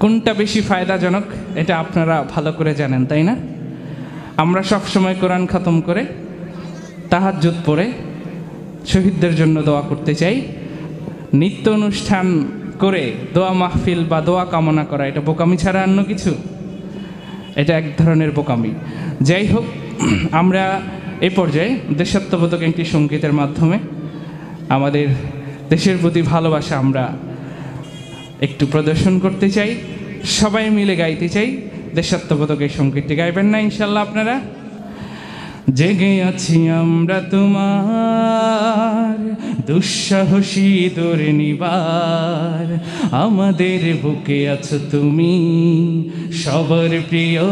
কোনটা বেশি ফায়দাজনক এটা আপনারা ভালো করে জানেন, তাই না? আমরা সব সময় কোরআন খতম করে তাহাজ্জুদ পড়ে শহীদদের জন্য দোয়া করতে চাই। নিত্য অনুষ্ঠান করে দোয়া মাহফিল বা দোয়া কামনা করা এটা বোকামি ছাড়া অন্য কিছু? এটা এক ধরনের বোকামি। যাই হোক, আমরা এই পর্যায়ে দেশাত্মবোধক একটি সঙ্গীতের মাধ্যমে আমাদের দেশের প্রতি ভালোবাসা আমরা একটু প্রদর্শন করতে চাই, সবাই মিলে গাইতে চাই। দেশাত্মবোধক এই সঙ্গীতটি গাইবেন না ইনশাল্লাহ আপনারা? জেগে আছি আমরা তোমার দুঃসাহসী দুর্নিবার, আমাদের বুকে আছো তুমি সবার প্রিয়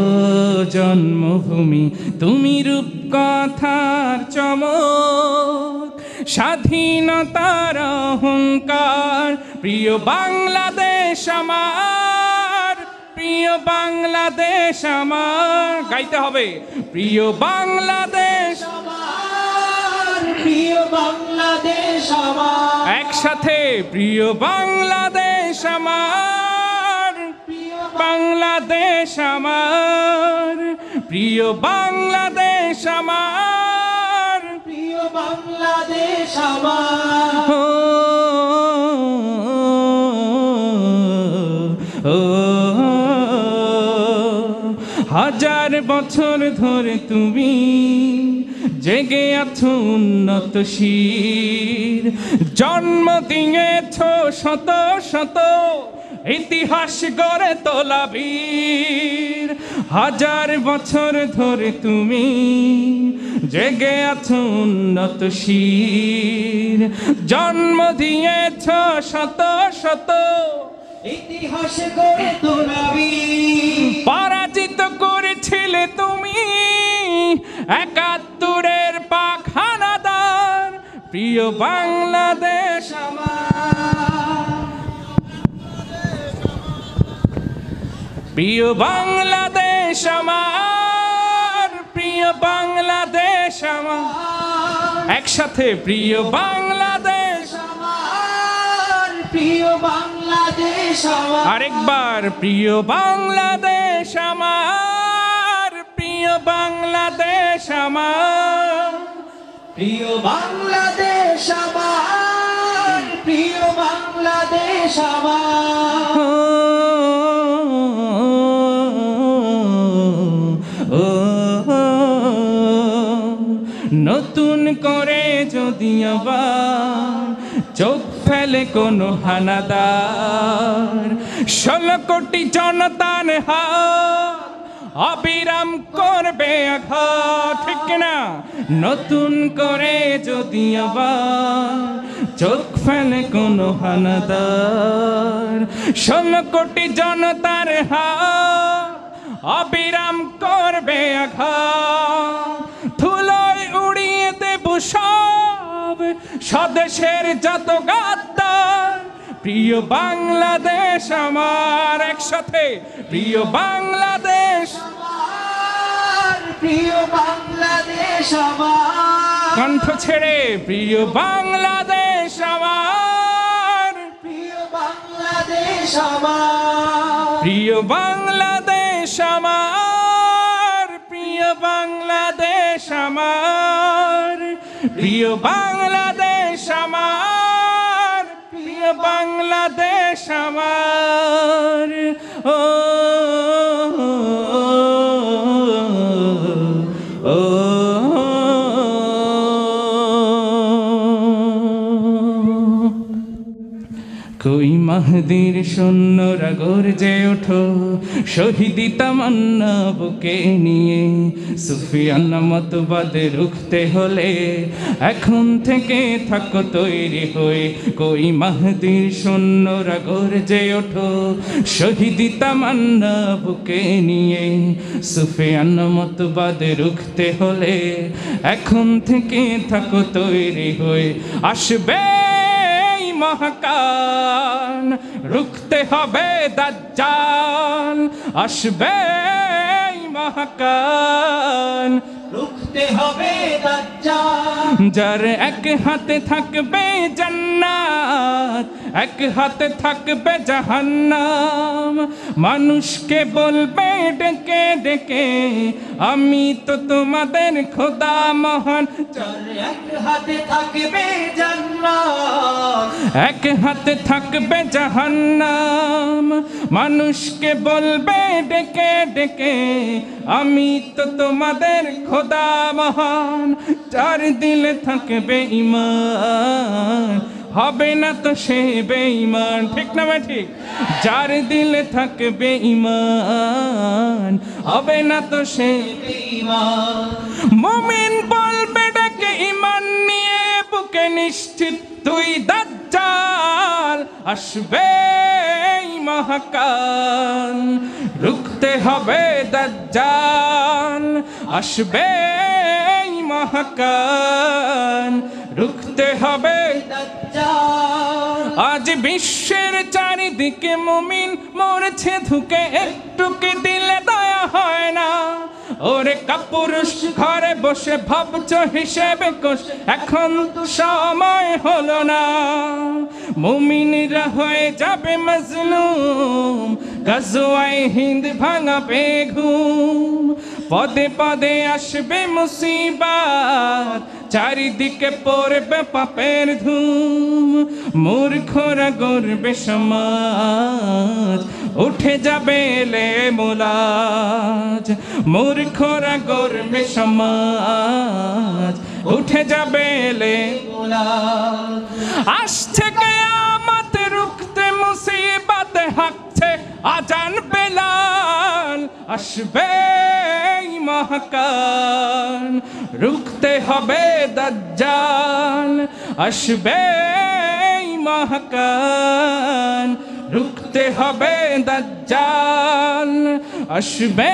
জন্মভূমি। তুমি রূপকথার চমক, স্বাধীনতার অহংকার, প্রিয় বাংলাদেশ আমার, প্রিয় বাংলাদেশ আমার। গাইতে হবে, প্রিয় বাংলাদেশ আমার, প্রিয় বাংলাদেশ আমার। একসাথে, প্রিয় বাংলাদেশ আমার, প্রিয় বাংলাদেশ আমার, প্রিয় বাংলাদেশ আমার, প্রিয় বাংলাদেশ আমার। হাজার বছর ধরে তুমি জেগে আছো উন্নতশীল, জন্ম দিয়েছ শত শত ইতিহাস গড়ে তোলা বীর। হাজার বছর ধরে তুমি জেগে আছো উন্নতশীল, জন্ম দিয়েছ শত শত ইতিহাস গড়ে তোলা বীর। পরাজিত করেছিলে তুমি ৭১-এর পাক হানাদার, প্রিয় বাংলাদেশ আমার, প্রিয় বাংলাদেশ আমার, প্রিয় বাংলাদেশ আমার। একসাথে, প্রিয় বাংলাদেশ আমার, প্রিয় বাংলাদেশ আমার। আরেকবার, প্রিয় বাংলাদেশ আমার, প্রিয় বাংলাদেশ আমার, প্রিয় বাংলাদেশ আমার, প্রিয় বাংলাদেশ আমার। নতুন করে যদি আবার চোখ ফেলে কোনো হানাদার, ১৬ কোটি জনতার হাত অবিরাম করবে আঘাত, ঠিক না? নতুন করে যদি আবার চোখ ফেলে কোনো হানাদার, ১৬ কোটি জনতার হাত অবিরাম করবে আঘাত। ধুলোয় উড়িয়ে দেব সব স্বদেশের যত গাদ্দার, প্রিয় বাংলাদেশ আমার। একসাথে, প্রিয় বাংলাদেশ আমার, প্রিয় বাংলাদেশ আমার। কণ্ঠ ছেড়ে, প্রিয় বাংলাদেশ আমার, প্রিয় বাংলাদেশ আমার। প্রিয় বাংলাদেশ আমার, প্রিয় বাংলাদেশ আমার, প্রিয় বাংলাদেশ আমার, প্রিয় বাংলাদেশ আমার। ও ও কই মাহদির সৈন্যরা গর্জে ওঠো, শহীদি তামান্না বুকে নিয়ে। সুফিয়ান মতবাদে রুখতে হলে এখন থেকে থাকো তৈরি হয়ে। কই মাহদির সৈন্যরা গর্জে ওঠো, শহীদি তামান্না বুকে নিয়ে। সুফিয়ান মতবাদে রুখতে হলে এখন থেকে থাকো তৈরি হয়ে। আসবে মহাকাল, রুখতে হবে দাজ্জাল। আসবে মহাকাল, রুখতে রুখতে হবে দাজ্জাল। যার এক হাতে থাকবে জান্নাত, এক হাতে থাকবে জাহান্নাম, মানুষকে বলবে ডেকে ডেকে আমি তো তোমাদের খোদা মহান। যার এক হাতে থাকবে জান্নাত, এক হাতে থাকবে জাহান্নাম, মানুষকে বলবে ডেকে ডেকে আমি তো তোমাদের খোদা মহান। যার দিলে থাকবে ঈমান, হবে না তো সে বেঈমান। ঠিক না ভাই ঠিক? যার দিলে থাকবে ঈমান, হবে না তো সে বেঈমান। মুমিন বলবে ডেকে ঈমান নিয়ে বুকে নিশ্চিত তুই দাজ্জাল আসবে মহাকাল। রুখতে হবে দাজ্জাল, আসবে মহাকাল, রুখতে হবে দাজ্জাল। আজ বিশ্বের চারিদিকে মুমিন মরছে ধুকে, একটুকে দিলে দয়া হয় না। ওরে কাপুরুষ ঘরে বসে ভাবছো হিসেবে কোষ, এখন তো সময় হলো না। মুমিনরা হয়ে যাবে মজলুম, গাজওয়ায়ে হিন্দ ভাঙাবে ঘুম। পদে পদে আসবে মুসিবত, চারিদিকে পড়বে পাপের ধুম। মূর্খরা গড়বে সমাজ, উঠে যাবে এলে মোলাজ। মূর্খরা গড়বে সমাজ, উঠে যাবে এলে গোলাম। আসছে কিয়ামত, রুখতে মুসিবত, হাঁকছে আজান বেলাল, আসবে মহাকাল। রুখতে হবে দাজ্জাল, আসবে মহাকাল। রুখতে হবে দাজ্জাল, আসবে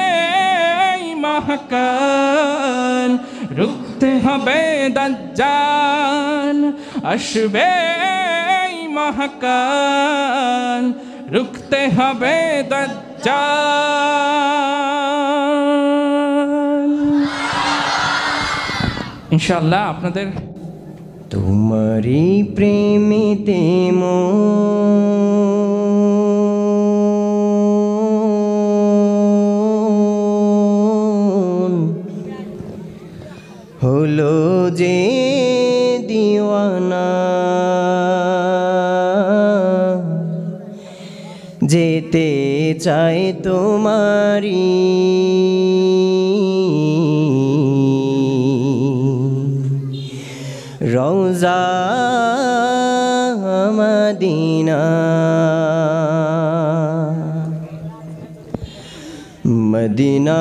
মহাকাল। রুখতে হবে দাজ্জাল, আসবে মহাকাল। রুখতে হবে দাজ্জাল। ইনশাআল্লাহ আপনাদের তোমারি প্রেমেতে মন হলো যে দিওয়ানা, যেতে চাই তোমারি রওজা মদিনা। Medina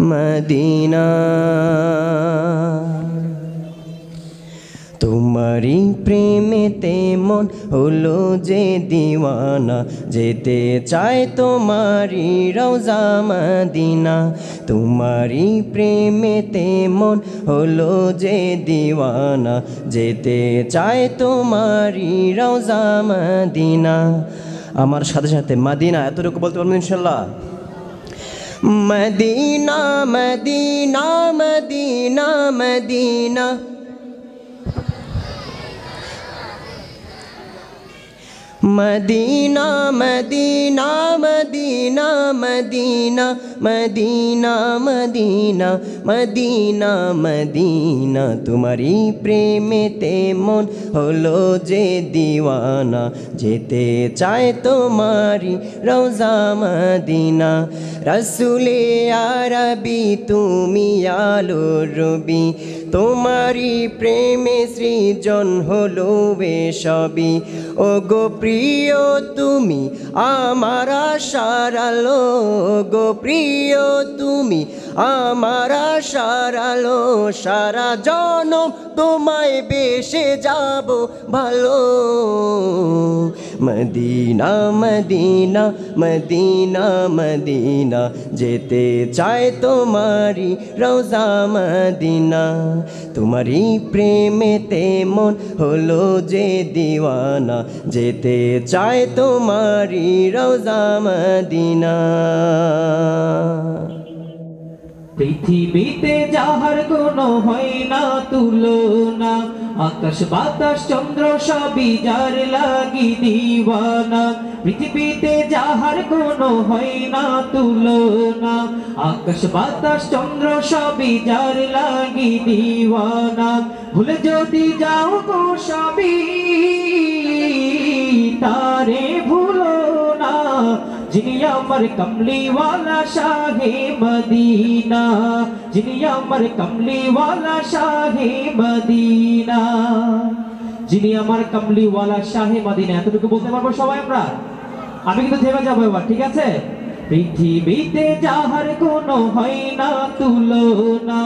Medina. তোমারি প্রেমেতে মন হলো যে দিওয়ানা, যেতে চায় তোমারি রওজা মদিনা। তোমারি প্রেমেতে মন হলো যে দিওয়ানা, যেতে চায় তোমারি রওজা মদিনা। আমার সাথে সাথে মদিনা এতটুকু বলতে পারবেন ইনশাল্লাহ? Medina Medina Medina Medina. Medina Medina Medina Medina Medina Medina Medina Medina. তোমারি প্রেমেতে মন হলো যে দিওয়ানা, যেতে চায় তোমারি রওজা মদিনা। রসুলে আরবি তুমি আলো রবি, তোমারি প্রেমে সৃজন হলো সবই। ও গো প্রিয় তুমি আমার আশার আলো, গো প্রিয় তুমি আমার আশার আলো। সারা জনম তোমায় বেসে যাব ভালো, মদিনা মদিনা মদিনা মদিনা যেতে চায় তোমারি রওজা মদিনা তোমারি প্রেমেতে মন হলো যে দিওয়ানা যেতে চায় তোমারি রওজা মদিনা পৃথিবীতে যাহার কোনো হয় না তুলনা আকাশ বাতাস চন্দ্র সবই যার লাগি দিওয়ানা পৃথিবীতে যাহার কোনো হয় না তুলনা আকাশ বাতাস চন্দ্র সবই যার লাগি দিওয়ানা ভুলে যদি যাও গো সবই তারে ভুলো না যিনি আমার কমলিওয়ালা শাহে মদিনা যিনি আমার কমলিওয়ালা শাহে মদিনা যিনি আমার কমলিওয়ালা শাহে মদিনা এতটুকু বলতে পারবো সবাই আমরা আমি কিন্তু থেমে যাবো এবার ঠিক আছে পৃথিবীতে যাহার কোনো হয় না তুলনা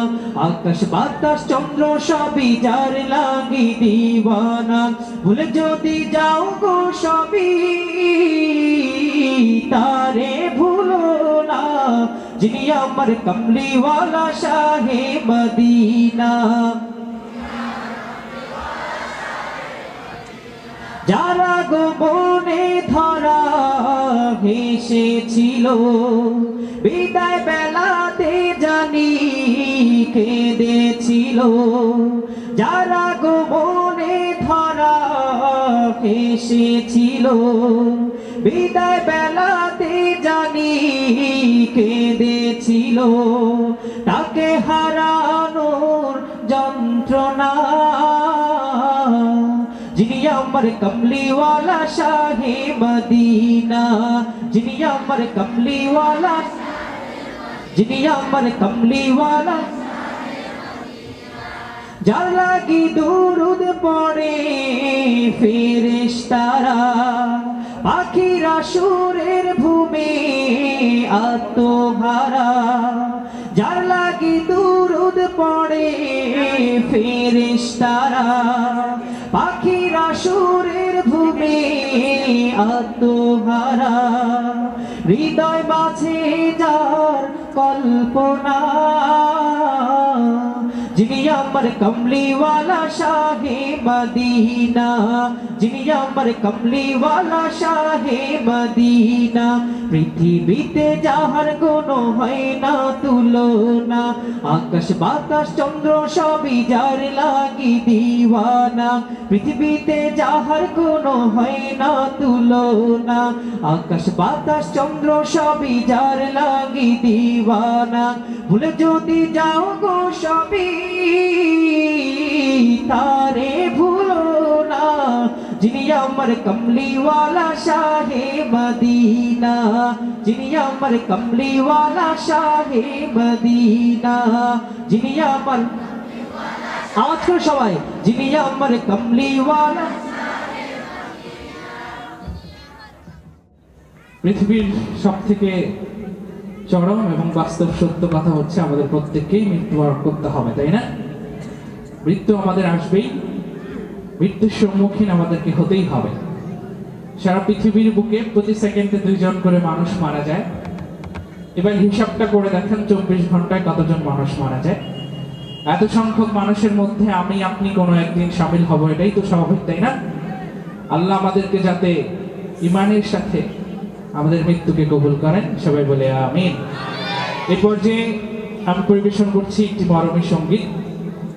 আকাশ বাতাস চন্দ্র সবই যার লাগি দিওয়ানা ভুলে যদি যাও গো সবই তারে ভুলো না যিনি আমার কমলিওয়ালা শাহে মদিনা যারা গোপনে ধরা হেসেছিল বিদায় বেলাতে জানি কেঁদেছিল যারা গোপনে ধরা হেসেছিল বিদায় বেলাতে জানি কেঁদেছিল তাকে হারানোর যন্ত্রণা যিনি আমার কমলিওয়ালা শাহে মদিনা যিনি আমার কমলিওয়ালা যিনি আমার কমলিওয়ালা যার লাগি দুরুদ পড়ে ফেরেশতারা পাখিরা সুরের ভূমে আত্মহারা যার লাগি দুরুদ পড়ে ফেরেশতারা পাখিরা সুরের ভূমে আত্মহারা হৃদয় মাঝে যার কল্পনা যিনি আমার কমলিওয়ালা শাহে মদিনা যিনি আমার কমলিওয়ালা শাহে মদিনা পৃথিবীতে যাহার কোনো হয় না তুলনা আকাশ বাতাস চন্দ্র সবই যার লাগি দিওয়ানা পৃথিবীতে যাহার কোনো হয় না তুলনা আকাশ বাতাস চন্দ্র সবই যার লাগি দিওয়ানা ভুলে যদি যাও গো সবই তারে ভুলো না যিনি আমার কমলিওয়ালা শাহে মদিনা যিনি আমার কমলিওয়ালা শাহে মদিনা যিনি আমার আওয়াজ করে সবাই যিনি আমার কমলিওয়ালা পৃথিবীর সবথেকে চরম এবং বাস্তব সত্য কথা হচ্ছে আমাদের প্রত্যেককেই মৃত্যুবরণ করতে হবে তাই না মৃত্যু আমাদের আসবেই মৃত্যুর সম্মুখীন আমাদেরকে হতেই হবে সারা পৃথিবীর বুকে প্রতি সেকেন্ডে 2 জন করে মানুষ মারা যায় এবার হিসাবটা করে দেখেন 24 ঘন্টায় কতজন মানুষ মারা যায় এত সংখ্যক মানুষের মধ্যে আমি আপনি কোনো একদিন শামিল হব এটাই তো স্বাভাবিক তাই না আল্লাহ আমাদেরকে যাতে ঈমানের সাথে আমাদের মৃত্যুকে কবুল করেন সবাই বলে আমিন এই পর্যায়ে আমি পরিবেশন করছি একটি মরমী সঙ্গীত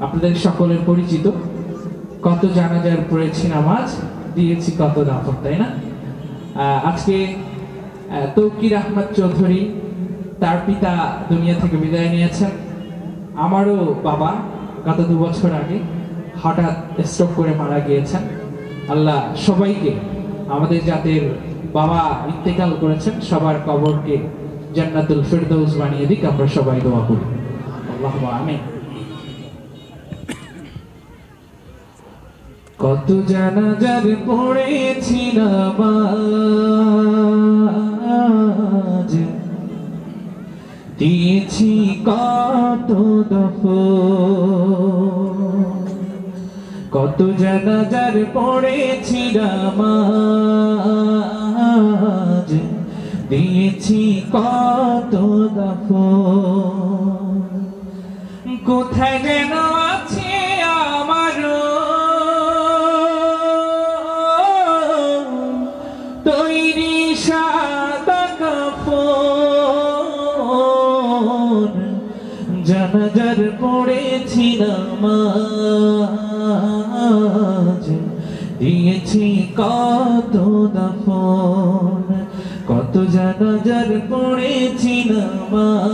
আপনাদের সকলের পরিচিত কত জানাজার পড়েছি নামাজ দিয়েছি কত দাফন তাই না আজকে তৌকির আহমদ চৌধুরী তার পিতা দুনিয়া থেকে বিদায় নিয়েছেন আমারও বাবা গত 2 বছর আগে হঠাৎ স্ট্রোক করে মারা গিয়েছেন আল্লাহ সবাইকে আমাদের যাদের বাবা ইন্তেকাল করেছেন সবার কবরকে জান্নাতুল ফিরদৌস বানিয়ে দিক আমরা সবাই দোয়া করি আল্লাহুম্মা আমিন কত জানাজার পড়েছি নামাজ দিয়েছি কত দফন কত জানাজার পড়েছি নামাজ, দিয়েছি কত দাফন। কোথায় যেন আছে আমার তৈরি সাদা কাফন, জানাজার পড়েছি নামাজ, দিয়েছি কত দাফন। কত জানাজার পড়েছি নামাজ,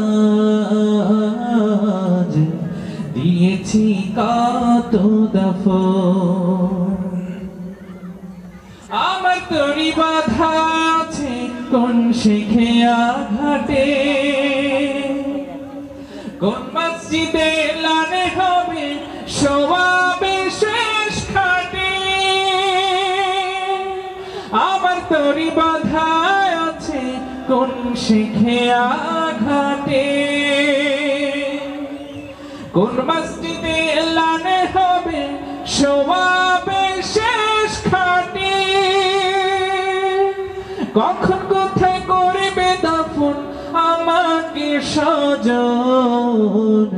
দিয়েছি কত দাফন। আমার তরি বাধা আছে কোন শেখে আঘাটে, কোন মসজিদে লানে হবে সওয়াবে শেষ খাটে। আমার তরি বাধা আছে কোন শেখে আঘাটে, কোন মসজিদে লানে হবে সওয়াবে শেষ খাটে। কখন কোথায় করবে দাফন আমাকে স্বজন,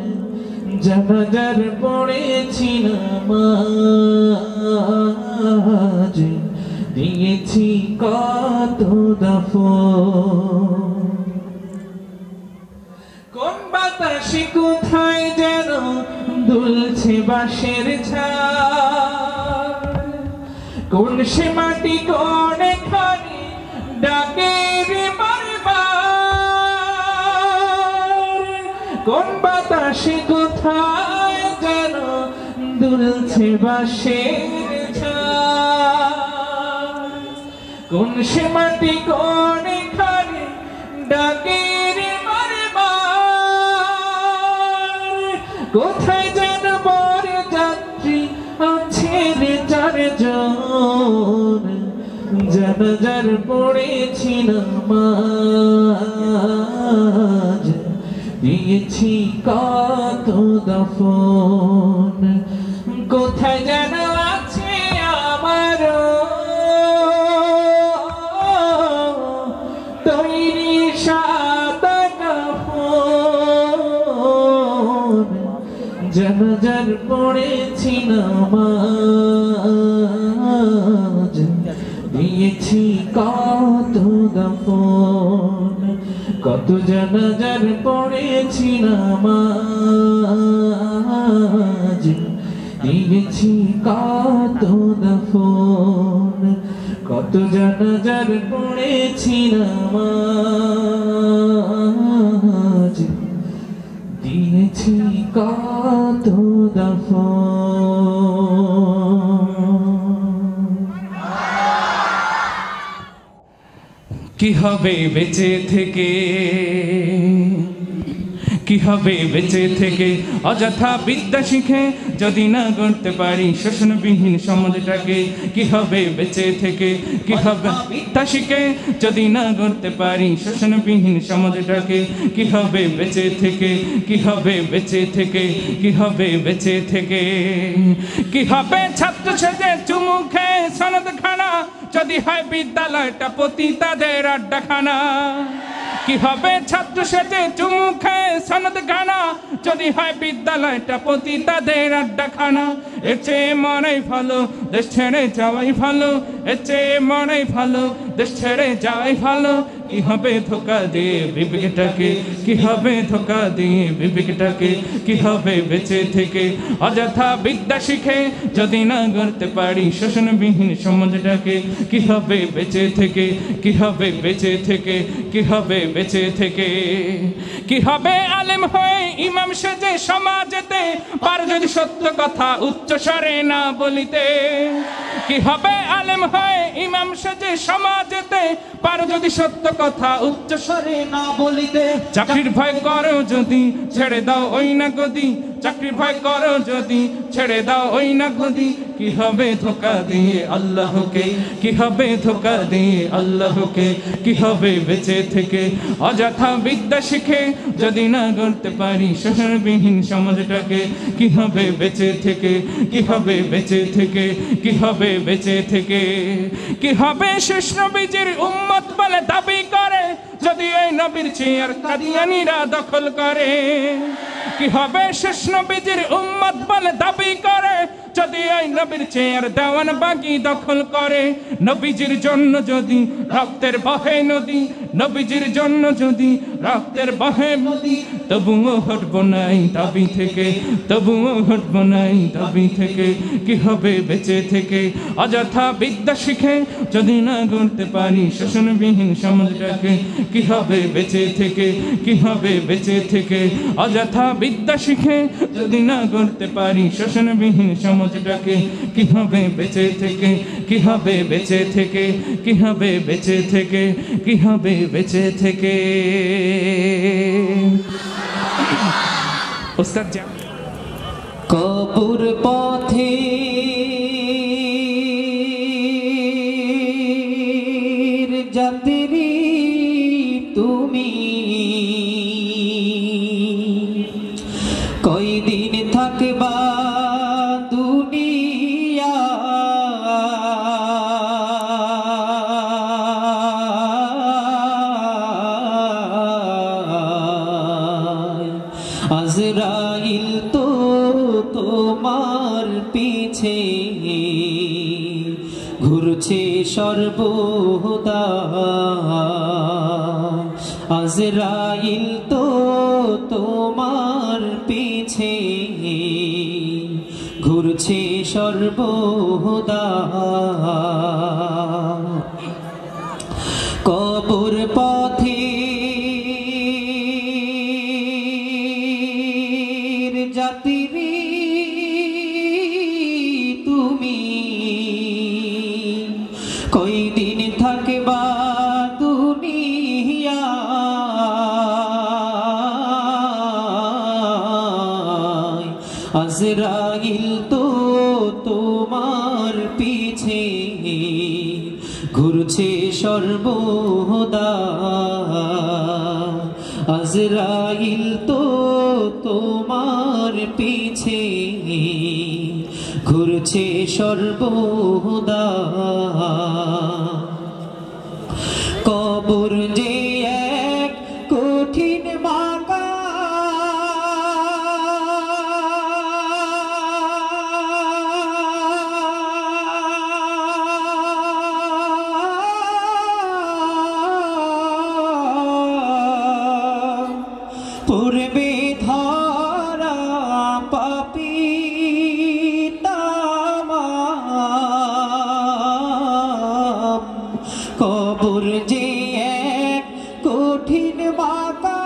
জানাজার পড়েছি নামাজ, দিয়েছি কত দাফন। কোন বাতাসে কোথায় যেন দুলছে বাঁশের ঝাড়, কোন সে মাটি কোনখানে ডাকে রে বারবার। কোন বাতাসে কোথায় যেন দুলছে বাঁশের ঝাড়, কোন সে মাটি কোনখানে ডাকে রে বারবার। কোথায় যেন বর যাত্রী আছে রে চারজন, জানাজার পড়েছি নামাজ, দিয়েছি কত দাফন। কোথায় যেন আছে আমার তৈরি সাদা কাফন, জানাজার পড়েছি নামাজ, দিয়েছি কত দাফন। কত জানাজার পড়েছি নামাজ, দিয়েছি কত দাফন। কত জানাজার পড়েছি নামাজ, দিয়েছি কত দাফন। কি হবে বেঁচে থেকে, কি হবে বেঁচে থেকে অযথা বিদ্যা শিখে যদি না গড়তে পারি শোষণবিহীন সমাজটাকে। কি হবে বেঁচে থেকে, কি হবে বিদ্যা শিখে যদি না গড়তে পারি শোষণবিহীন সমাজটাকে। কি হবে বেঁচে থেকে, কি হবে বেঁচে থেকে, কি হবে বেঁচে থেকে। কি হবে ছাত্র সেজে চুমু খেয়ে সনদ খানা যদি হয় বিদ্যালয়টা পতিতাদের আড্ডাখানা। কি হবে ছাত্র সেজে চুমু খেয়ে সনদ খানা যদি হয় বিদ্যালয়টা পতিতাদের আড্ডাখানা। এর চেয়ে মনেই ভালো দেশ ছেড়ে যাওয়াই ভালো, এর চেয়ে মনেই ভালো দেশ ছেড়ে যাওয়াই ভালো। কি হবে ধোকা দিয়ে বিবেকটাকে, কি হবে ধোকা দিয়ে বিবেকটাকে। কি হবে বেঁচে থেকে অযথা বিদ্যা শিখে যদি না গড়তে পারি শোষণবিহীন সমাজটাকে। কি হবে বেঁচে থেকে, কি হবে বেঁচে থেকে, কি হবে বেঁচে থেকে। কি হবে আলেম হয়ে ইমাম সেজে সমাজেতে পার যদি সত্য কথা উচ্চ স্বরে না বলিতে। কি হবে আলেম হয়ে ইমাম সেজে সমাজেতে পার যদি সত্য কথা উচ্চ স্বরে না বলিতে। চাকরির ভয় করো যদি ছেড়ে দাও ওই না গদি, চাকরির ভয় করো যদি ছেড়ে দাও ওই না গদি। কি হবে ধোকা দিয়ে আল্লাহকে, কি হবে ধোকা দিয়ে আল্লাহকে, কি হবে বেঁচে থেকে অযথা বিদ্যা শিখে যদি না গড়তে পারি শোষণবিহীন সমাজটাকে, কি হবে বেঁচে থেকে, কি হবে বেঁচে থেকে, কি হবে বেঁচে থেকে, কি হবে শেষ নবীজির উম্মত বলে দাবি করে যদি এই নবীর চেয়ার কাদিয়ানীরা দখল করে, কি হবে শেষ নবীজির উম্মত বলে দাবি করে যদি এই নবীর চেয়ার দেওয়ানবাগী দখল করে, নবীজির জন্য যদি রক্তের বহে নদী, নবীজির জন্য যদি রক্তের বহে নদী, তবুও হটবো নাই দাবি থেকে, তবুও হটবো নাই দাবি থেকে, কি হবে বেঁচে থেকে অযথা বিদ্যা শিখে যদি না গড়তে পারি শোষণবিহীন সমাজটাকে, কি হবে বেঁচে থেকে, কি হবে বেঁচে থেকে অযথা বিদ্যা শিখে যদি না গড়তে পারি শোষণবিহীন সমাজটাকে, কি হবে বেঁচে থেকে, কি হবে বেঁচে থেকে, কি হবে বেঁচে থেকে, কি হবে বেঁচে থেকে। ওস্তাদ যা কবর পথে যাত্রী তুমি, কয়দিন থাকবা দুনিয়া, আজরাইল তো তোমার পিছে ঘুরছে সর্বদা, আজরাইল তো তোমার পিছে ঘুরছে সর্বদা, কবর পথে যাত্রী তুমি, কয়দিন থাকবা দুনিয়া, আজরাইল তো তোমার পিছে ঘুরছে সর্বদা, আজরাইল তো তোমার পিছে ঘুরছে সর্বদা, কবর যে এক কঠিন মাকা, পূর্বে ধরা পাপী তামাম, কবর যে এক কঠিন মাকা,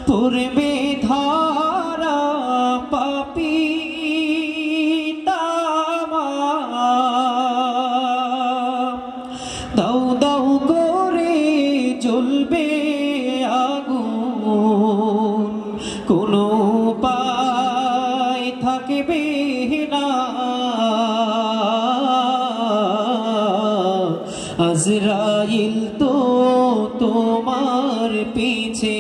পূর্বে ধরা পাপী দাও দাও করে জ্বলবে আগুন, কোনো উপায় থাকবে না, আজরাইল তো তোমার পিছে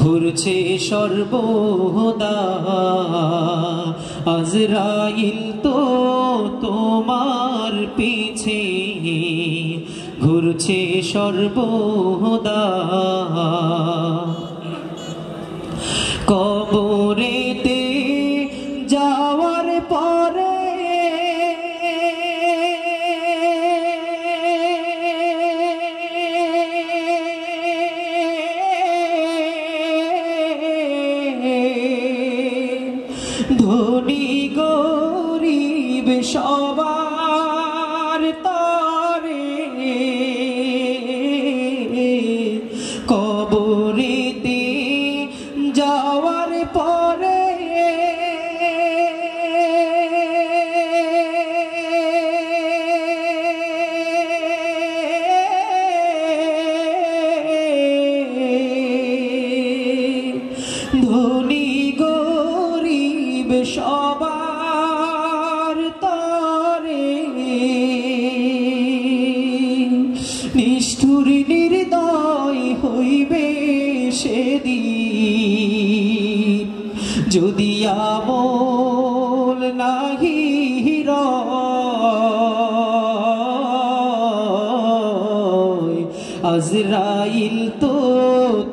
ঘুরছে সর্বদা, আজরাইল তো তোমার পিছে ঘুরছে সর্বদা, কবরেতে যাওয়ার পরে ধনী গরিব সবার তরে কবরেতে যাওয়ার পরে সেদিন যদি আমল নাহি রয় আজরাইল তো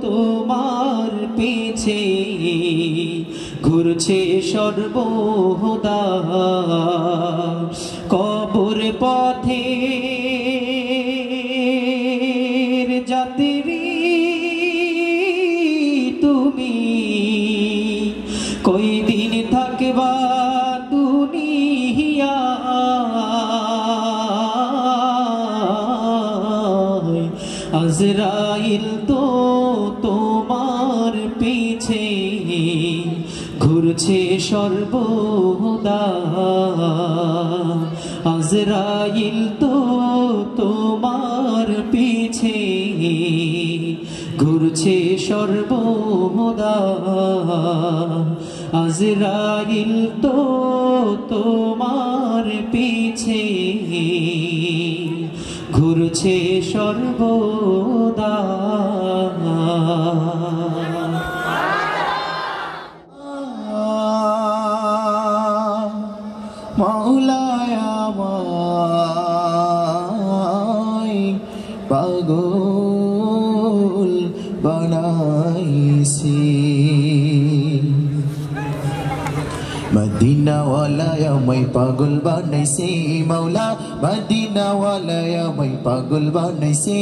তোমার পিছে ঘুরছে সর্বদা কবর পথে যাত্রী তুমি কই দিন থাকবা দুনিয়া আজরাইল তো তোমার পিছে ঘুরছে সর্বদা আজরাইল তো তোমার পিছে ঘুরছে সর্বদা আজরাইল তো তোমার পিছে ঘুরছে সর্বদা মাওলায় আমায় পাগল বানাইছি মদিনা ওয়ালায় আমায় পাগল বানাইছে মাওলা মদিনা ওয়ালায় আমায় পাগল বানাইছে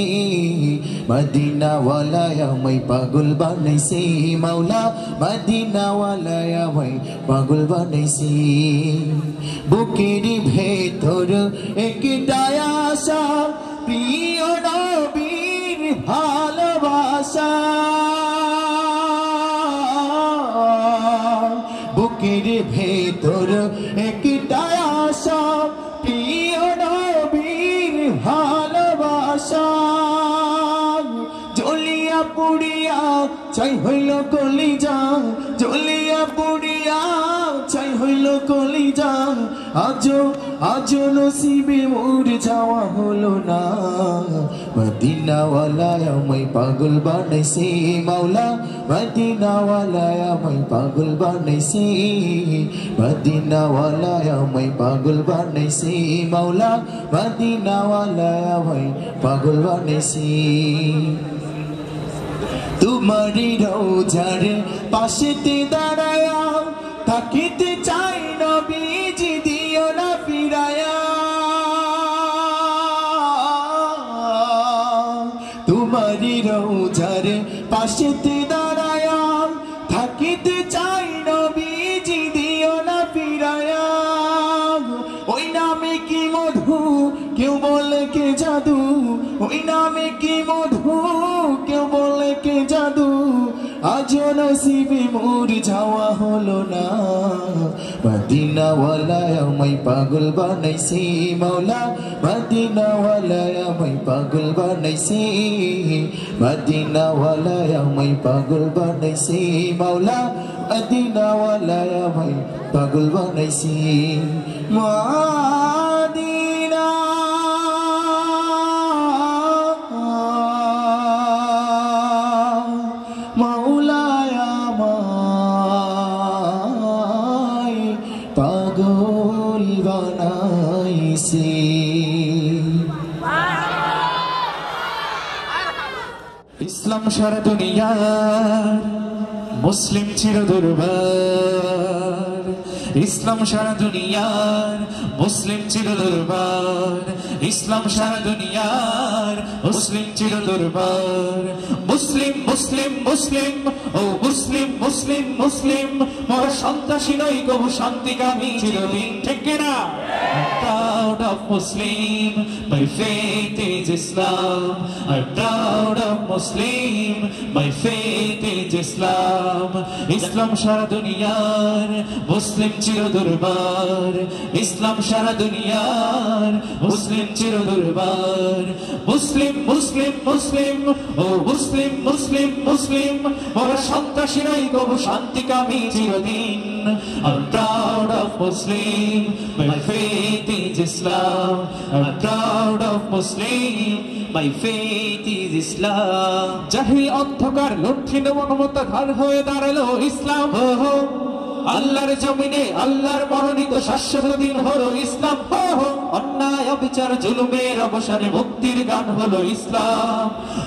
মদিনা ওয়ালায় আমায় পাগল বানাইছে মাওলা মদিনা ওয়ালায় আমায় পাগল বানাইছে বুকের ভেতর একটাই আশা প্রিয় নবীর ভালোবাসা বুকের ভেতর একটাই আশা প্রিয় নবীর ভালোবাসা জ্বলিয়া পুড়িয়া চাই হইল কলিজা জ্বলিয়া পুড়িয়া চাই হইল কলিজা আজো নসিবে মোর যাওয়া হলো না মদিনা ওয়ালায় আমায় পাগল বানাইছে মাওলা মদিনা ওয়ালায় আমায় পাগল বানাইছে মদিনা ওয়ালায় আমায় পাগল বানাইছে মাওলা মদিনা ওয়ালায় আমায় পাগল বানাইছে তোমারি রওজার পাশেতে দাঁড়ায়া থাকিতে চাই নবীজি দিও না ফিরায়া তোমারি রওজার পাশেতে দাঁড়ায়া থাকিতে চাই নবীজি দিও না ফিরায়া ওই নামে কি মধু কেউ বলে কে জাদু ওই নামে কি মধু কেউ বলে কে জাদু আজো নসিবে মোর যাওয়া হলো না মদিনা ওয়ালায় আমায় পাগল বানাইছে মাওলা মদিনা ওয়ালায় আমায় পাগল বানাইছে মদিনা ওয়ালায় আমায় পাগল বানাইছে মাওলা মদিনা ওয়ালায় আমায় পাগল বানাইছে মদিনা মাওলায় আমায় পাগল বানাইছে ইসলাম সারা দুনিয়ার মুসলিম চির দরবার ইসলাম সারা দুনিয়ার মুসলিম চির দরবার ইসলাম সারা দুনিয়ার মুসলিম চির দরবার মুসলিম মুসলিম মুসলিম ও মুসলিম মুসলিম মুসলিম মোর সন্ত্রাসী নই কবু শান্তিকামী চিরদিন ঠিক না proud of Muslim my faith is Islam I'm proud of Muslim my faith is Islam Islam সারা দুনিয়ার মুসলিম চির দরবার ইসলাম সারা দুনিয়ার মুসলিম চির দরবার মুসলিম মুসলিম মুসলিম ও মুসলিম মুসলিম মুসলিম মোর সন্ত্রাসী নই কবু শান্তিকামী চিরদিন I'm proud of Muslim my faith is Islam I'm proud of Muslim my faith is Islam. জাহিল অন্ধকার লুণ্ঠিত মানবতা ধার হয়ে দাঁড়ালো ইসলাম। আল্লাহর জমিনে আল্লাহর মনোনীত শাশ্বত দিন হলো ইসলাম। অন্যায় অবিচার জুলুমের অবসানে মুক্তির গান হলো ইসলাম।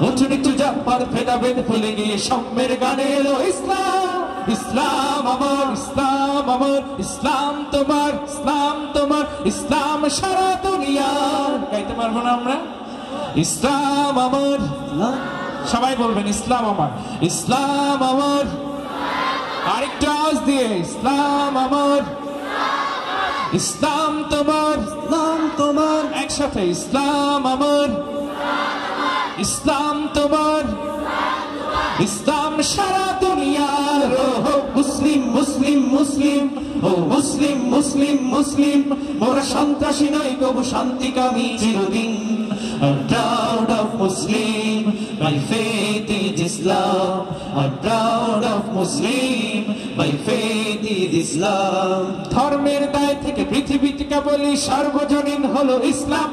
উঁচু নিচু জাতপাত ভেদাভেদ ভুলে গিয়ে সাম্যের গানে এলো ইসলাম। ইসলাম আমার, ইসলাম আমার, ইসলাম তোমার, ইসলাম তোমার, ইসলাম সারা দুনিয়ার। গাইতে পারবো না আমরা? ইসলাম আমার, সবাই বলবেন ইসলাম আমার, ইসলাম আমার। আরেকটা আওয়াজ দিয়ে ইসলাম আমার, ইসলাম তোমার, ইসলাম তোমার। একসাথে ইসলাম আমার, ইসলাম তোমার, ইসলাম সারা দুনিয়ার। মুসলিম মুসলিম মুসলিম, ও মুসলিম মুসলিম মুসলিম, মোরা সন্ত্রাসী নই কবু শান্তিকামী চিরদিন। I'm proud of Muslim, my faith is Islam. I'm proud of Muslim, my faith is Islam. ধর্মের দায় থেকে পৃথিবীতে কেবলই সার্বজনীন হলো ইসলাম।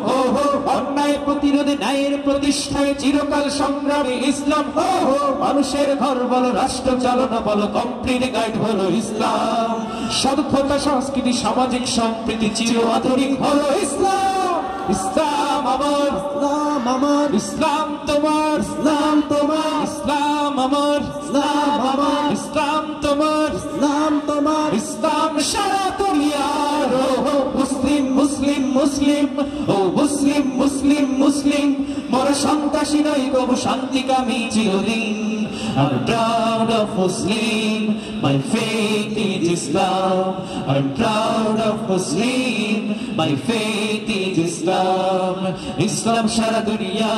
অন্যায় প্রতিরোধে ন্যায়ের প্রতিষ্ঠায় চিরকাল সংগ্রামী ইসলাম। মানুষের ঘর বলো, রাষ্ট্র চালনা বলো, কমপ্লিট গাইড হলো ইসলাম। সভ্যতা সংস্কৃতি সামাজিক সম্প্রীতি চির আধুনিক হলো ইসলাম। ইসলাম আমার, ইসলাম আমার, ইসলাম তোমার, ইসলাম তোমার, ইসলাম আমার, ইসলাম আমার, ইসলাম তোমার, ইসলাম তোমার, ইসলাম সারা দুনিয়ার। মুসলিম মুসলিম মুসলিম, ও মুসলিম মুসলিম মুসলিম, মোরা সন্ত্রাসী নই কবু শান্তিকামী চিরদিন। I'm proud of Muslim, my faith is Islam. I'm proud of Muslim, my faith is Islam. Islam সারা দুনিয়া,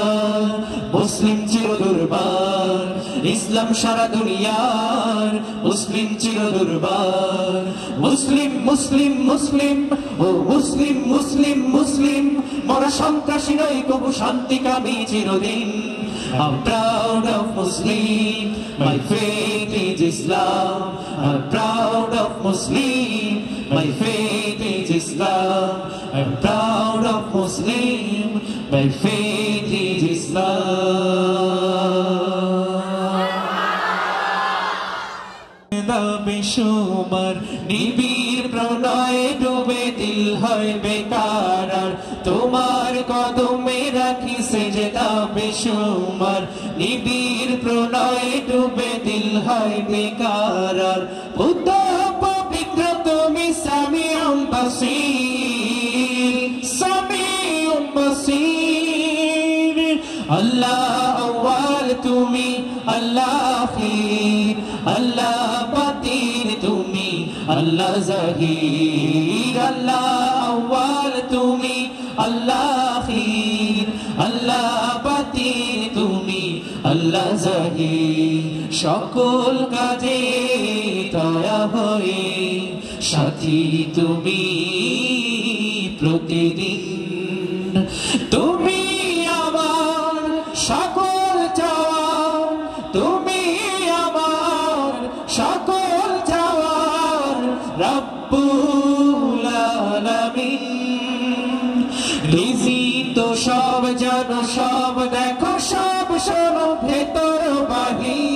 মুসলিম চির দুর্বার। ইসলাম সারা দুনিয়ার, মুসলিম চির দুর্বার। মুসলিম মুসলিম মুসলিম, ও মুসলিম মুসলিম মুসলিম, মোরা সন্ত্রাসী নই কবু শান্তিকামী চিরদিন। I'm proud of Muslim, my faith is Islam. I'm proud of Muslim, my faith is Islam. I'm proud of Muslim, my faith is Islam. বেশুমার নিবিড় প্রণয়ে ডুবে দিল হয় বেকার, আর তোমার কদমে রাখি সেজদা বেশুমার। নিবিড় প্রণয়ে ডুবে দিল হয় বেকার, আর খুদা পবিত্র তুমি সামিউম বাসীর, সামিউম বাসীর। আল্লাহ আউয়াল তুমি, আল্লাহ আখির, আল্লাহ বাতিন তুমি, আল্লাহ জাহির। আল্লাহ আউয়াল তুমি, আল্লাহ আখির, আল্লাহ বাতিন তুমি, আল্লাহ জাহির। সকল কাজে দয়া হয়ে সাথী তুমি প্রতিদিন। তুমি আমার সকল চাওয়া, তুমি আমার সকল চাওয়ার রব্বুল আলামিন। রিজি তো সব জানো, সব দেখো, সব শোনো, ভেতর বাহির।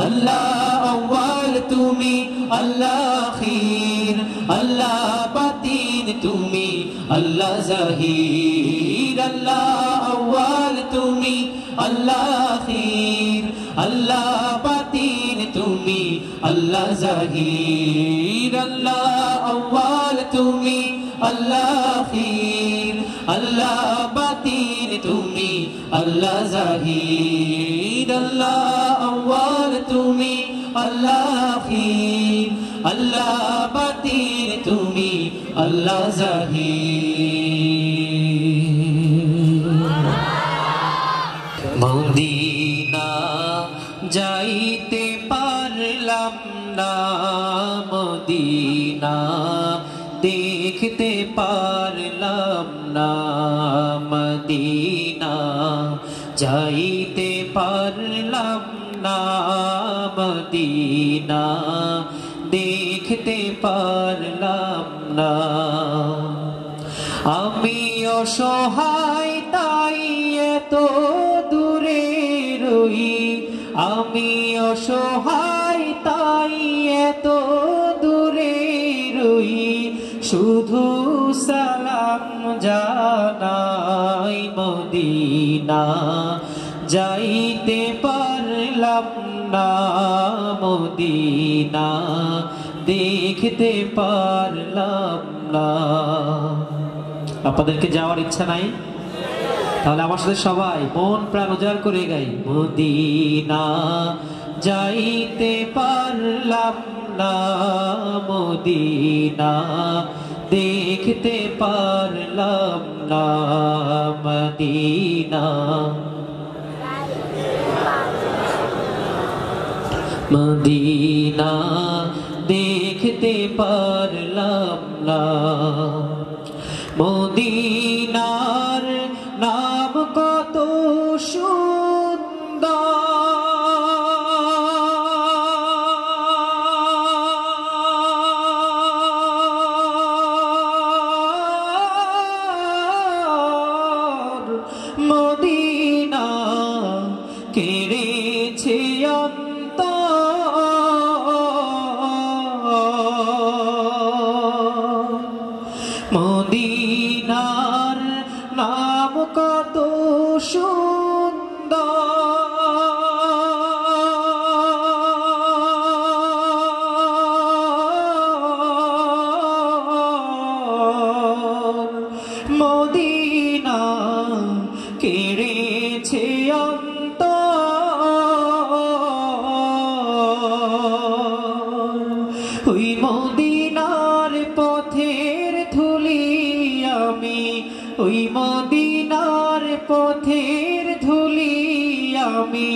আল্লাহ আউয়াল তুমি, আল্লাহ আখির, আল্লাহ বাতিন তুমি, আল্লাহ জাহির। আল্লাহ আউয়াল তুমি, আল্লাহ আখির, আল্লাহ বাতিন তুমি, আল্লাহ জাহির। আল্লাহ আউয়াল তুমি, আল্লাহ আখির, আল্লাহ বাতিন তুমি, আল্লাহ জাহির। আল্লাহ আউয়াল তুমি, আল্লাহ আখির, আল্লাহ বাতিন তুমি, আল্লাহ জাহির। মদিনা যাইতে পারলাম না, মদিনা দেখতে পারলাম না, মদিনা যাইতে পারলাম না, মদিনা দেখতে পারলাম না। আমি অসহায় তাই এত দূরে রই, আমি অসহায় তাই এত দূরে রই, শুধু সালাম জানাই মদিনা, যাইতে পারলাম না মদিনা, দেখতে পারলাম না। আপনাদেরকে যাওয়ার ইচ্ছা নাই? তাহলে আমার সাথে সবাই মন প্রাণ উজাড় করে গাই, মদিনা যাইতে পারলাম না মদিনা, দেখতে পারলাম না মদিনা। মদিনা দেখতে পারলাম না। মদিনার নাম কত সুন্দর, মদিনা কেড়েছে মদিনার নাম কত সুন্দর, মদিনা কেড়েছে ওই মদিনার পথের ধুলি আমি, ওই মদিনার পথের ধুলি আমি,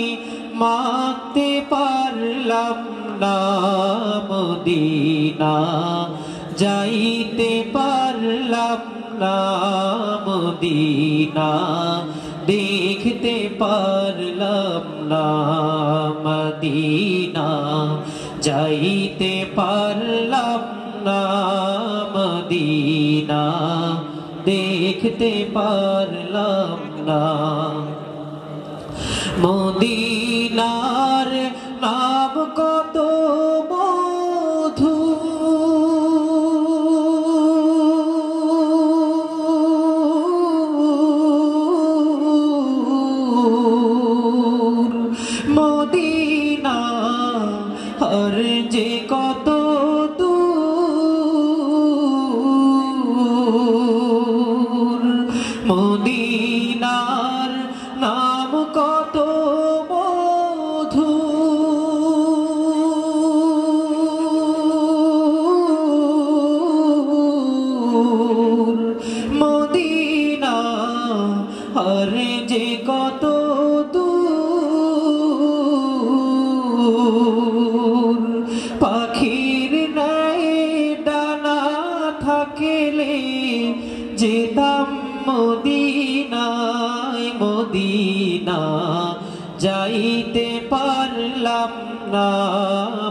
মাখতে পারলাম না মদিনা, যাইতে পারলাম না মদিনা, দেখতে পারলাম না মদিনা, যাইতে পারলাম না মদিনা, দেখতে পারলাম না। মদিনার নাম কত মধু, মদিনা আর যে কত দূর, মদিনার নাম কত মধু, মদিনা আর যে কত দূর, পাখির নাই ডানা থাকলে যেতাম মদিনায় মদিনা, যাইতে পারলাম না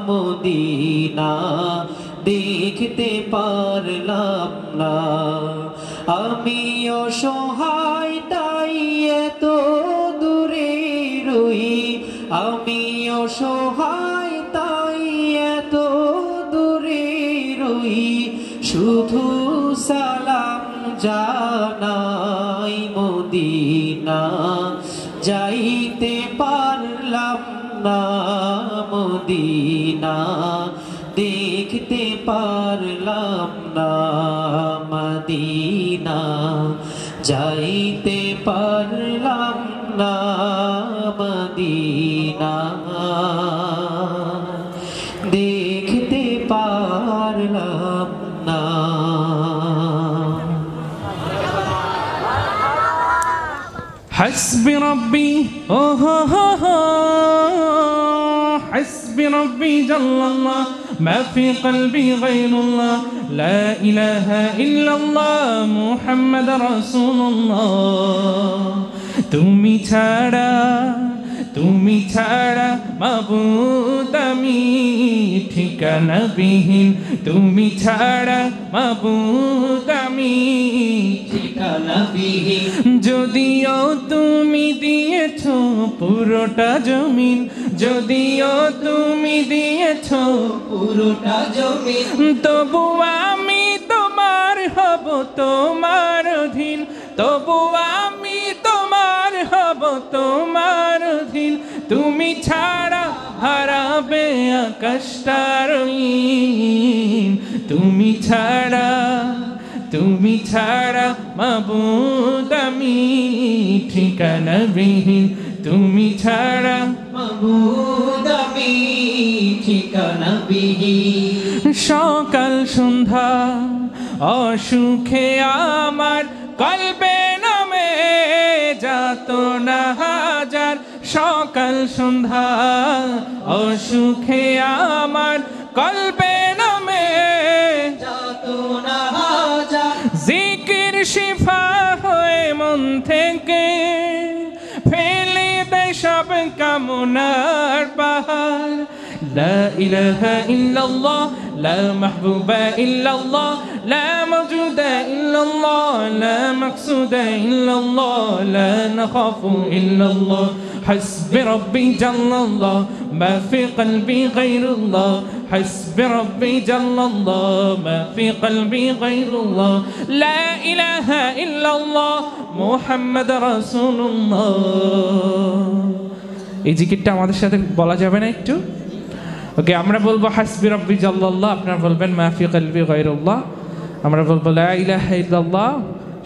মদিনা, দেখতে পারলাম না। আমি অসহায় তাই এত দূরে রই, আমি অসহায় তাই এত দূরে রই, শুধু সালাম জানাই মদিনা, যাইতে পারলাম না মদিনা, দেখতে পারলাম না মদিনা, যাইতে পারলাম না মদিনা, দেখতে পারলাম না। حسبي ربي حسبي ربي جل الله ما في قلبي غير الله لا إله إلا الله محمد رسول الله তুমি ছাড়া মাবুদ আমি ঠিকানাবিহীন, তুমি ছাড়া মাবুদ আমি ঠিকানা নবীহীন যদিও তুমি দিয়েছ পুরোটা জমিন, যদিও তুমি দিয়েছ পুরোটা জমিন তবু আমি তোমার হব তোমার অধীন, তবু আমি তোমার হব তোমার অধীন। তুমি ছাড়া হারাবে আকাশটার ঋণ, তুমি ছাড়া, তুমি ছাড়া মাবুদ আমি ঠিকানাবিহীন, তুমি ছাড়া মাবুদ আমি ঠিকানাবিহীন। সকাল সন্ধ্যা অসুখে আমার কলবে নামে যাতনা হাজার, সকাল সন্ধ্যা অসুখে আমার কলবে নামে যাতনা হাজার জিকির শিফা হয়ে মন থেকে ফেলে দেয় সব কামনার পাহাড়। লা ইলাহা ইল্লাল্লাহ লা মাহবুবা ইল্লাল্লাহ লা মাওজুদা ইল্লাল্লাহ লা মাকসুদা ইল্লাল্লাহ লা নাখাফু ইল্লাল্লাহ حسبي ربي جل الله ما في قلبي غير الله حسبي ربي جل الله ما في قلبي غير الله لا إله إلا الله محمد رسول الله। এই জিকিরটা আমাদের সাথে বলা যাবে না একটু? ওকে, আমরা বলবো হাসবি রব্বি জাল্লাল্লাহ, আপনারা বলবেন মা ফি কলবি গায়রুল্লাহ, আমরা বলবো লা ইলাহা ইল্লাল্লাহ,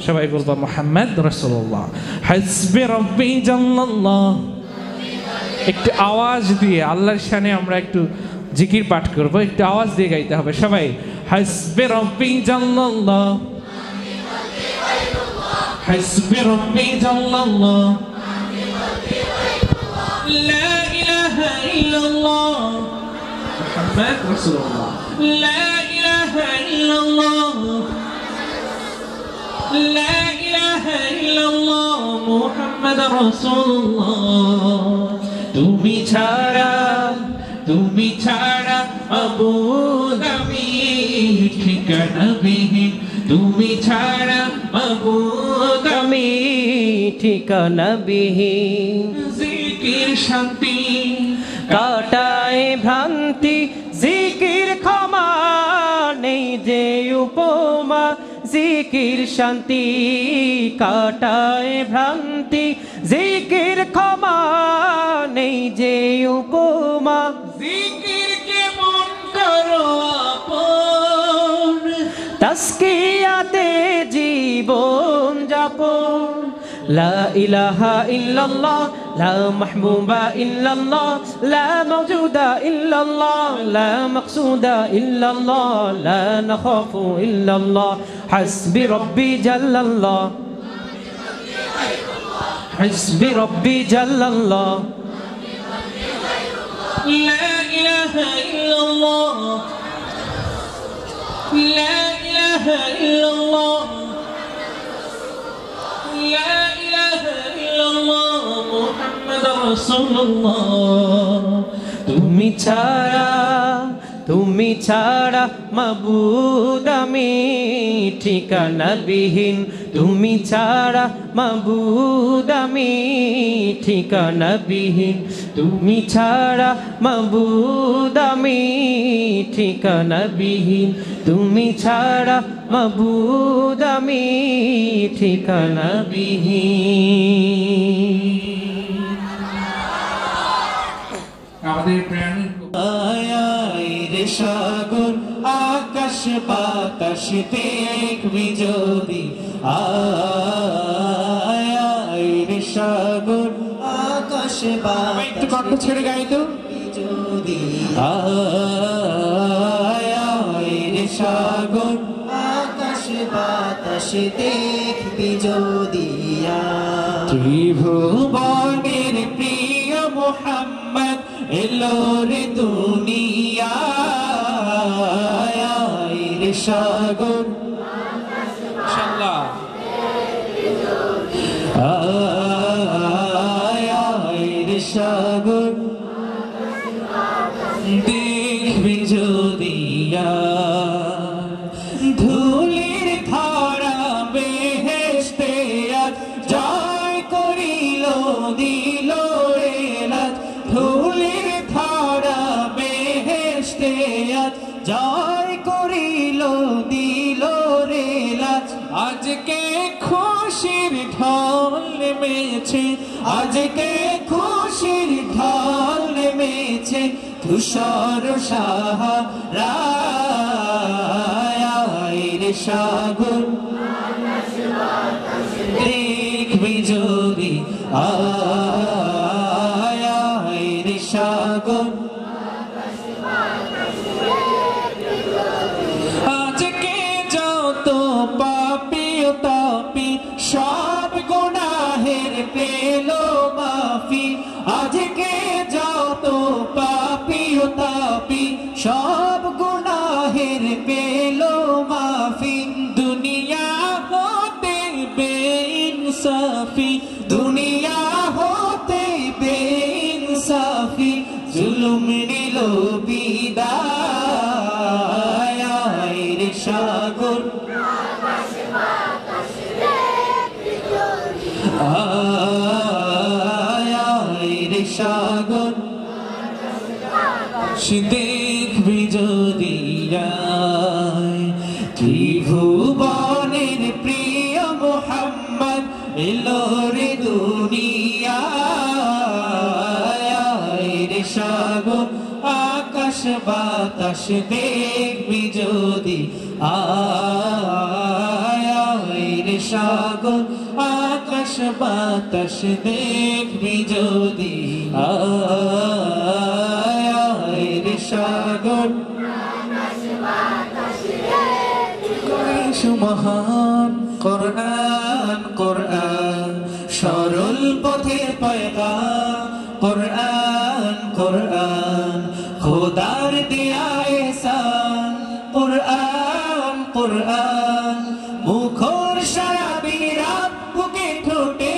সবাই বলবো মুহাম্মদ রাসূলুল্লাহ। হাসবি রব্বি জাল্লাল্লাহ, একটু আওয়াজ দিয়ে আল্লাহর শানে আমরা একটু জিকির পাঠ করব, একটু আওয়াজ দিয়ে গাইতে হবে সবাই। হাসবি রব্বি জাল্লাল্লাহ, হাসবি রব্বি জাল্লাল্লাহ, লা ইলাহা ইল্লাল্লাহ মুহাম্মদ রাসূলুল্লাহ, লা ইলাহা ইল্লাল্লাহ, লা ইলাহা ইল্লাল্লাহ মুহাম্মদ রাসূলুল্লাহ। তুমি ছাড়া, তুমি ছাড়া মাবুদ আমি ঠিকানাবিহীন, তুমি ছাড়া মাবুদ আমি ঠিকানাবিহীন। জিকির শান্তি কাটায় ভ্রান্তি, জিকির ক্ষমা নেই যে উপমা, জিকির শান্তি কাটায় ভ্রান্তি, জিকির ক্ষমা নেই যে উপমা। জিকির কেমন করো আপন, তাসকিয়াতে জীবন যাপন। লা ইলাহা ইল্লাল্লাহ লা মাহবুবা ইল্লাল্লাহ লা মাওজুদা ইল্লাল্লাহ লা মাকসুদা ইল্লাল্লাহ লা নাখাফু ইল্লাল্লাহ হাসবি রব্বি জাল্লাল্লাহ হাসবি রব্বি জাল্লাল্লাহ লা ইলাহা ইল্লাল্লাহ, লা ইলাহা ইল্লাল্লাহ, লা ইলাহা ইল্লাল্লাহ মুহাম্মাদুর রাসূলুল্লাহ। তুমি ছাড়া, তুমি ছাড়া মাবুদ আমি ঠিকানাবিহীন, তুমি ছাড়া মাবুদ আমি ঠিকানাবিহীন, তুমি ছাড়া মাবুদ আমি ঠিকানাবিহীন, তুমি ছাড়া মাবুদ আমি ঠিকানাবিহীন। আমাদের প্রাণের আয় রে সাগর আকাশ বাতাস দেখবি যদি, আয় রে সাগর আকাশ বাতাস একটু কণ্ঠ ছেড়ে গাই তো। যদি, আয় রে সাগর আকাশ বাতাস দেখবি যদি, ত্রিভুবনের প্রিয় মুহাম্মদ এলো রে দুনিয়ায় রে সাগর, ইনশাআল্লাহ আয় রে সাগর দেখবি যদি, ধুলির ধারা বেহেশতে খুশির ঢল নেমেছে, আজকে খুশির ঢল নেমেছে, ধূসর সাহারায় রে সাগর দেখবি যদি আয় রে সাগর। আজকে যত পাপী ও তাপী সব গুনাহের পেল মাফি, আজকে যত পাপী ও তাপী সব গুনাহের পেল মাফি। দুনিয়া হতে বেইনসাফি, দুনিয়া হতে বেইনসাফি, জুলুম নিল বিদায় রে সাগর আয় রে সাগর। দেখবি যদি ত্রিভুবনের প্রিয় মোহাম্মদ এলো রে দুনিয়ায় রে সাগর। আকাশ বাতাস দেখবি যদি আয় রে সাগর, আকাশ বাতাস দেখবি যদি আয় রে সাগর। মহান কোরআন কোরআন সরল পথের পয়গাম, কোরআন কোরআন খোদার দেয়া এহসান, কোরআন কোরআন মুখর সারা বিরাত বুকে ঠোঁটে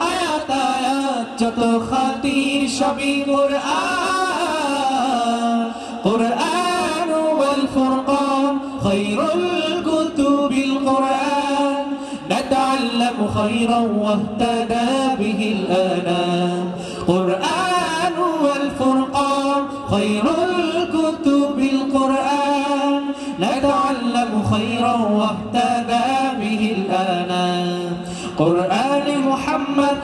আয়াত আয়াত যত খাতির সবই কোরআন। কোরআন ওয়াল ফুরকান খায়রুল কুতুবিল কোরআন, নাতাআল্লামু খায়রান ওয়াহতাদা বিহিল আনাম। কোরআন ওয়াল ফুরকান খায়রুল কুতুবিল কোরআন, নাতাআল্লামু খায়রান ওয়াহতাদা বিহিল আনাম। কোরআন মুহাম্মদ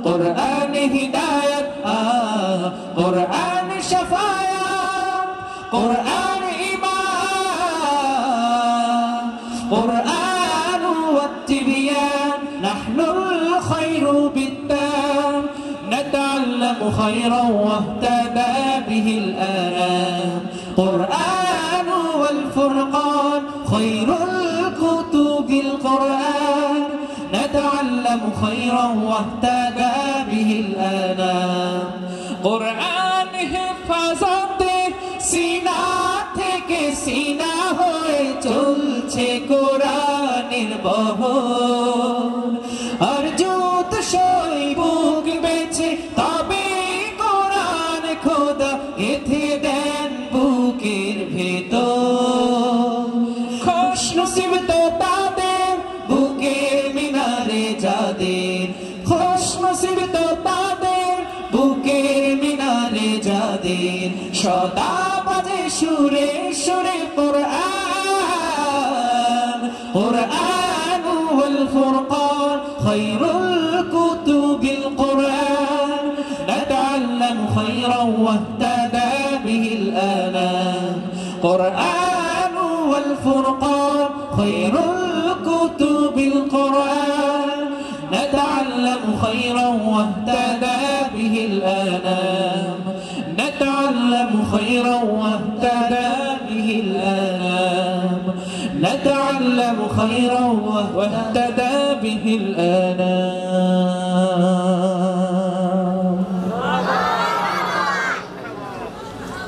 কোরআন হিদায়াত কোরআন শাফায়াত কোরআন ঈমান কোরআন ওয়াত-তিবয়ান। নাহনুল খায়রু বিত-তাম নাতাআল্লামু খায়রান ওয়াহতাদা বিহিল আনাম। কোরআন ওয়াল ফুরকান খায়রুল কুতুবিল কোরআন, نتعلم خيرا واهتدى به الأنام। কোরআন হেফাজতে সিনা থেকে সিনা হয়ে চলছে কোরআনের বহর, আর যত সই বুক বেছে তবে কোরআন খোদা গেঁথে দেন বুকের ভেতর। খুশনসিব তো তাদের বুকের মিনারে যাদের, খুশনসিব তো তাদের বুকের মিনারে যাদের, সদা বাজে সুরে সুরে কোরআন। কোরআন ওয়াল ফুরকান খায়রুল কুতুবিল কোরআন, নাতাআল্লামু খায়রান ওয়াহতাদা বিহিল আনাম। কোরআন ওয়াল ফুরকান খায়রুল কুতুবিল কোরআন, نتعلم خيرا واهتدى به الأنام. نتعلم خيرا واهتدى به الأنام. نتعلم خيرا واهتدى به الأنام.